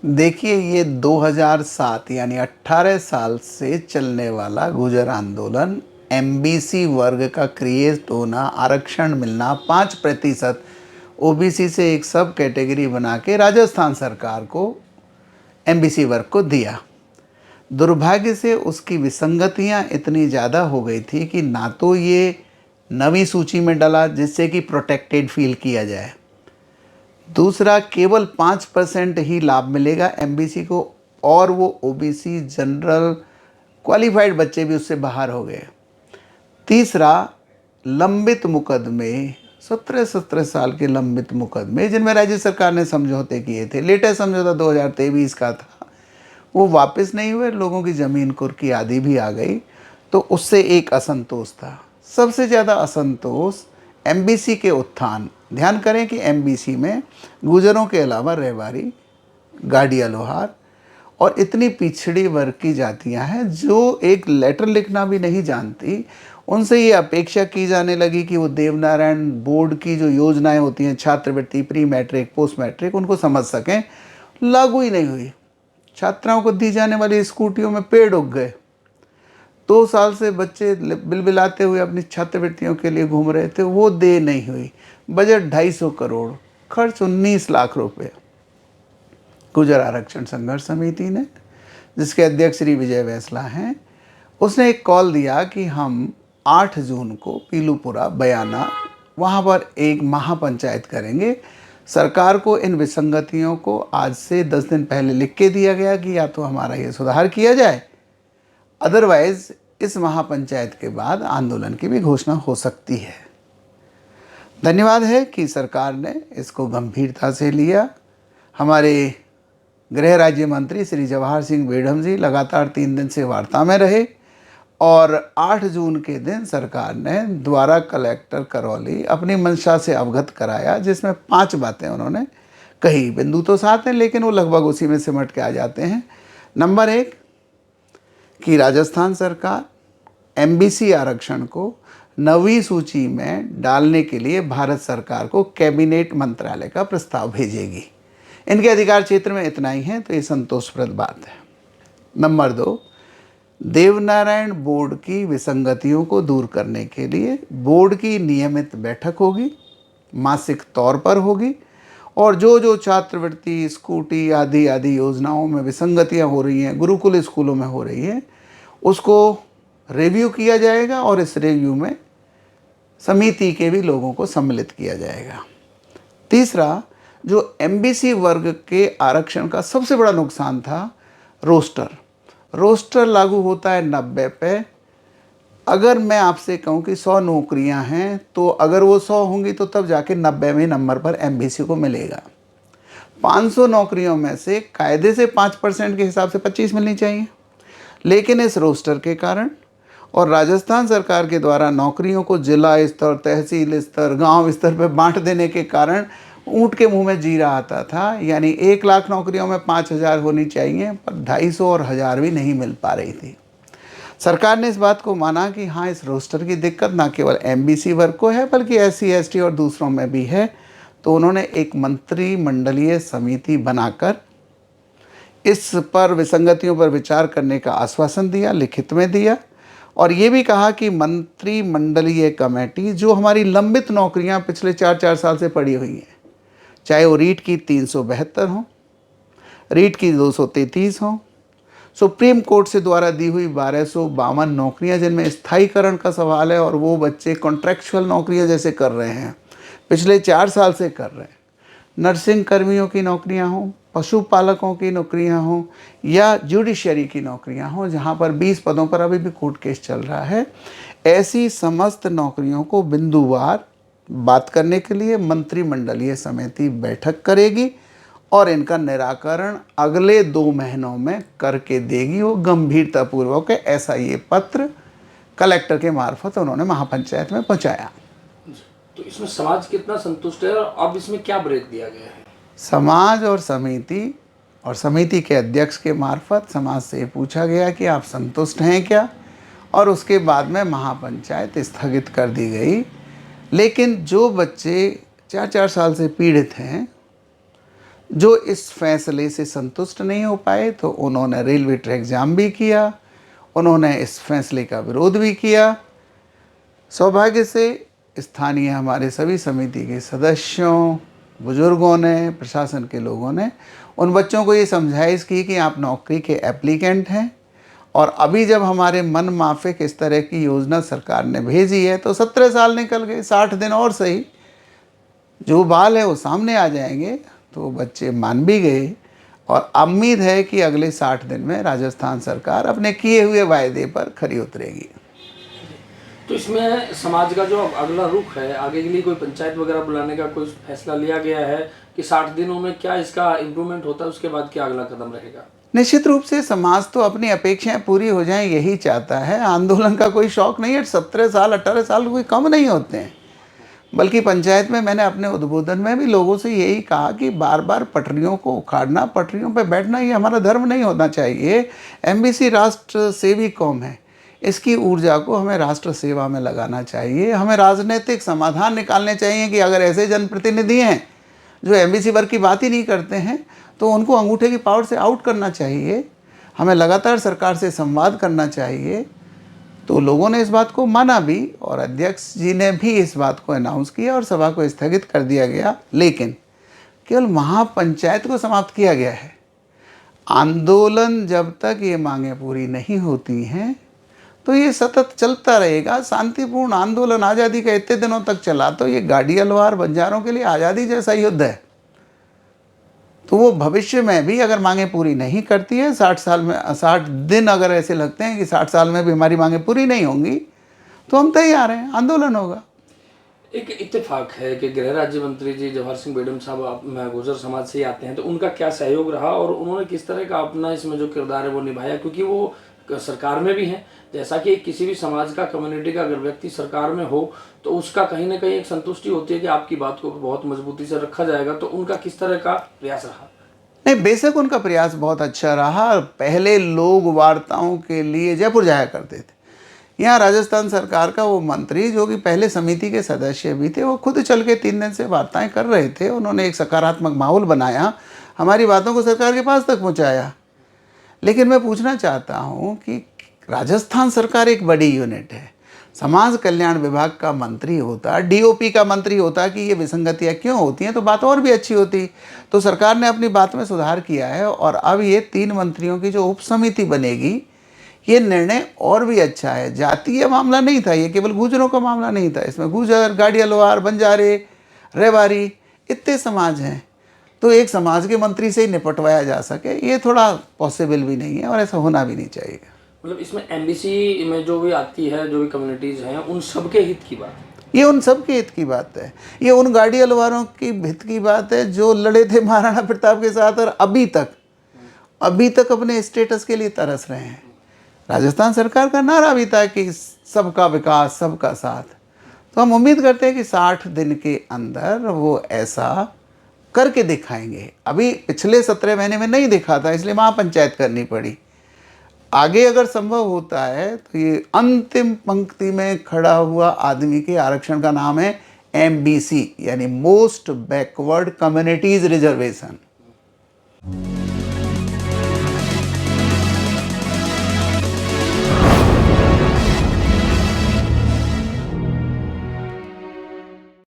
देखिए, ये 2007 यानी 18 साल से चलने वाला गुर्जर आंदोलन, एमबीसी वर्ग का क्रिएट होना, आरक्षण मिलना, 5% ओबीसी से एक सब कैटेगरी बना के राजस्थान सरकार को एमबीसी वर्ग को दिया। दुर्भाग्य से उसकी विसंगतियां इतनी ज़्यादा हो गई थी कि ना तो ये नवी सूची में डला जिससे कि प्रोटेक्टेड फील किया जाए, दूसरा केवल 5% ही लाभ मिलेगा एमबीसी को, और वो ओबीसी जनरल क्वालिफाइड बच्चे भी उससे बाहर हो गए। तीसरा, लंबित मुकदमे, 17-17 साल के लंबित मुकदमे जिनमें राज्य सरकार ने समझौते किए थे, लेटेस्ट समझौता 2023 का था, वो वापस नहीं हुए, लोगों की ज़मीन कुर्की आदि भी आ गई, तो उससे एक असंतोष था। सबसे ज़्यादा असंतोष एमबीसी के उत्थान। ध्यान करें कि एमबीसी में गुजरों के अलावा रेवाड़ी, गाड़िया लोहार और इतनी पिछड़ी वर्ग की जातियां हैं जो एक लेटर लिखना भी नहीं जानती। उनसे ये अपेक्षा की जाने लगी कि वो देवनारायण बोर्ड की जो योजनाएं होती हैं, छात्रवृत्ति, प्री मैट्रिक, पोस्ट मैट्रिक, उनको समझ सकें, लागू ही नहीं हुई। छात्राओं को दी जाने वाली स्कूटियों में पेड़ उग गए। 2 साल से बच्चे बिलबिलाते हुए अपनी छात्रवृत्तियों के लिए घूम रहे थे, वो दे नहीं हुई। बजट 250 करोड़, खर्च 19 लाख रुपए। गुर्जर आरक्षण संघर्ष समिति ने, जिसके अध्यक्ष श्री विजय वैसला हैं, उसने एक कॉल दिया कि हम 8 जून को पीलूपुरा, बयाना, वहाँ पर एक महापंचायत करेंगे। सरकार को इन विसंगतियों को आज से 10 दिन पहले लिख के दिया गया कि या तो हमारा ये सुधार किया जाए, अदरवाइज इस महापंचायत के बाद आंदोलन की भी घोषणा हो सकती है। धन्यवाद है कि सरकार ने इसको गंभीरता से लिया। हमारे गृह राज्य मंत्री श्री जवाहर सिंह बेढ़म जी लगातार 3 दिन से वार्ता में रहे और 8 जून के दिन सरकार ने द्वारा कलेक्टर करौली अपनी मंशा से अवगत कराया, जिसमें 5 बातें उन्होंने कही। बिंदु तो 7 हैं लेकिन वो लगभग उसी में सिमट के आ जाते हैं। नंबर 1 कि राजस्थान सरकार एमबीसी आरक्षण को नवी सूची में डालने के लिए भारत सरकार को कैबिनेट मंत्रालय का प्रस्ताव भेजेगी। इनके अधिकार क्षेत्र में इतना ही है, तो ये संतोषप्रद बात है। नंबर 2, देवनारायण बोर्ड की विसंगतियों को दूर करने के लिए बोर्ड की नियमित बैठक होगी, मासिक तौर पर होगी, और जो जो छात्रवृत्ति, स्कूटी आदि आदि योजनाओं में विसंगतियां हो रही हैं, गुरुकुल स्कूलों में हो रही हैं, उसको रिव्यू किया जाएगा और इस रिव्यू में समिति के भी लोगों को सम्मिलित किया जाएगा। तीसरा, जो एमबीसी वर्ग के आरक्षण का सबसे बड़ा नुकसान था, रोस्टर लागू होता है 90 पे। अगर मैं आपसे कहूं कि 100 नौकरियां हैं, तो अगर वो 100 होंगी तो तब जाके 90वें नंबर पर एमबीसी को मिलेगा। 500 नौकरियों में से कायदे से 5% के हिसाब से 25 मिलनी चाहिए, लेकिन इस रोस्टर के कारण और राजस्थान सरकार के द्वारा नौकरियों को जिला स्तर, तहसील स्तर, गांव स्तर पर बांट देने के कारण ऊँट के मुंह में जीरा आता था। यानी 1 लाख नौकरियों में 5000 होनी चाहिए, पर 250 और 1000 भी नहीं मिल पा रही थी। सरकार ने इस बात को माना कि हाँ, इस रोस्टर की दिक्कत ना केवल एमबीसी वर्ग को है बल्कि एससी, एसटी और दूसरों में भी है। तो उन्होंने एक मंत्रिमंडलीय समिति बनाकर इस पर विसंगतियों पर विचार करने का आश्वासन दिया, लिखित में दिया, और ये भी कहा कि मंत्रिमंडलीय कमेटी जो हमारी लंबित नौकरियां पिछले 4-4 साल से पड़ी हुई हैं, चाहे वो रीट की 372 हो, रीट की 233 हो, सुप्रीम कोर्ट से द्वारा दी हुई 1252 नौकरियां जिनमें स्थायीकरण का सवाल है और वो बच्चे कॉन्ट्रैक्चुअल नौकरियां जैसे कर रहे हैं, पिछले 4 साल से कर रहे हैं, नर्सिंग कर्मियों की नौकरियां हों, पशुपालकों की नौकरियां हों या जुडिशरी की नौकरियां हों, जहां पर 20 पदों पर अभी भी कोर्ट केस चल रहा है, ऐसी समस्त नौकरियों को बिंदुवार बात करने के लिए मंत्रिमंडलीय समिति बैठक करेगी और इनका निराकरण अगले 2 महीनों में करके देगी। वो गंभीरतापूर्वक है। ऐसा ये पत्र कलेक्टर के मार्फत उन्होंने महापंचायत में पहुंचाया। तो इसमें समाज कितना संतुष्ट है और अब इसमें क्या ब्रेक दिया गया है? समाज और समिति के अध्यक्ष के मार्फत समाज से पूछा गया कि आप संतुष्ट हैं क्या, और उसके बाद में महापंचायत स्थगित कर दी गई। लेकिन जो बच्चे 4-4 साल से पीड़ित हैं, जो इस फैसले से संतुष्ट नहीं हो पाए तो उन्होंने रेलवे ट्रैक जाम भी किया, उन्होंने इस फैसले का विरोध भी किया। सौभाग्य से स्थानीय हमारे सभी समिति के सदस्यों, बुजुर्गों ने, प्रशासन के लोगों ने उन बच्चों को ये समझाइश की कि आप नौकरी के एप्लीकेंट हैं और अभी जब हमारे मन माफिक इस तरह की योजना सरकार ने भेजी है तो 17 साल निकल गए, 60 दिन और सही, जो बाल है वो सामने आ जाएंगे। तो बच्चे मान भी गए और उम्मीद है कि अगले 60 दिन में राजस्थान सरकार अपने किए हुए वायदे पर खरी उतरेगी। तो इसमें समाज का जो अब अगला रुख है, आगे के लिए कोई पंचायत वगैरह बुलाने का कोई फैसला लिया गया है कि 60 दिनों में क्या इसका इम्प्रूवमेंट होता है, उसके बाद क्या अगला कदम रहेगा? निश्चित रूप से समाज तो अपनी अपेक्षाएं पूरी हो जाएं यही चाहता है। आंदोलन का कोई शौक नहीं है। 17 साल 18 साल कोई कम नहीं होते हैं। बल्कि पंचायत में मैंने अपने उद्बोधन में भी लोगों से यही कहा कि बार बार पटरियों को उखाड़ना, पटरियों पर बैठना, ये हमारा धर्म नहीं होना चाहिए। एमबीसी राष्ट्र सेवी कौम है, इसकी ऊर्जा को हमें राष्ट्र सेवा में लगाना चाहिए। हमें राजनीतिक समाधान निकालने चाहिए कि अगर ऐसे जनप्रतिनिधि हैं जो एमबीसी वर्ग की बात ही नहीं करते हैं तो उनको अंगूठे की पावर से आउट करना चाहिए। हमें लगातार सरकार से संवाद करना चाहिए। तो लोगों ने इस बात को माना भी और अध्यक्ष जी ने भी इस बात को अनाउंस किया और सभा को स्थगित कर दिया गया। लेकिन केवल महापंचायत को समाप्त किया गया है। आंदोलन जब तक ये मांगें पूरी नहीं होती हैं तो ये सतत चलता रहेगा। शांतिपूर्ण आंदोलन आज़ादी का इतने दिनों तक चला तो ये गाड़ी अलवार बंजारों के लिए आज़ादी जैसा युद्ध है। तो वो भविष्य में भी अगर मांगें पूरी नहीं करती है, 60 दिन अगर ऐसे लगते हैं कि 60 साल में भी हमारी मांगें पूरी नहीं होंगी तो हम तैयार हैं, आंदोलन होगा। एक इत्तेफाक है कि गृह राज्य मंत्री जी जवाहर सिंह बेगम साहब गुर्जर समाज से ही आते हैं, तो उनका क्या सहयोग रहा और उन्होंने किस तरह का अपना इसमें जो किरदार है वो निभाया, क्योंकि वो सरकार में भी हैं। जैसा कि किसी भी समाज का, कम्युनिटी का अगर व्यक्ति सरकार में हो तो उसका कहीं ना कहीं एक संतुष्टि होती है कि आपकी बात को बहुत मजबूती से रखा जाएगा। तो उनका किस तरह का प्रयास रहा? नहीं, बेशक उनका प्रयास बहुत अच्छा रहा। पहले लोग वार्ताओं के लिए जयपुर जाया करते थे। यहाँ राजस्थान सरकार का वो मंत्री जो कि पहले समिति के सदस्य भी थे, वो खुद चल के 3 दिन से वार्ताएं कर रहे थे। उन्होंने एक सकारात्मक माहौल बनाया, हमारी बातों को सरकार के पास तक पहुँचाया। लेकिन मैं पूछना चाहता हूँ कि राजस्थान सरकार एक बड़ी यूनिट है। समाज कल्याण विभाग का मंत्री होता, डीओपी का मंत्री होता कि ये विसंगतियाँ क्यों होती हैं तो बात और भी अच्छी होती। तो सरकार ने अपनी बात में सुधार किया है और अब ये 3 मंत्रियों की जो उप समिति बनेगी, ये निर्णय और भी अच्छा है। जातीय मामला नहीं था, ये केवल गुर्जरों का मामला नहीं था। इसमें गुर्जर, गाड़िया लोहार, बंजारे, रेवारी, इतने समाज हैं। तो एक समाज के मंत्री से ही निपटवाया जा सके, ये थोड़ा पॉसिबल भी नहीं है और ऐसा होना भी नहीं चाहिए। मतलब इसमें एमबीसी में जो भी आती है, जो भी कम्युनिटीज़ हैं, उन सबके हित की बात है। ये उन सब के हित की बात है। ये उन गाड़ी अलवारों की हित की बात है जो लड़े थे महाराणा प्रताप के साथ और अभी तक अपने स्टेटस के लिए तरस रहे हैं। राजस्थान सरकार का नारा भी था कि सबका विकास, सबका साथ। तो हम उम्मीद करते हैं कि 60 दिन के अंदर वो ऐसा करके दिखाएंगे। अभी पिछले 17 महीने में नहीं दिखा था, इसलिए महापंचायत करनी पड़ी। आगे अगर संभव होता है तो ये अंतिम पंक्ति में खड़ा हुआ आदमी के आरक्षण का नाम है एमबीसी, यानी मोस्ट बैकवर्ड कम्युनिटीज रिजर्वेशन।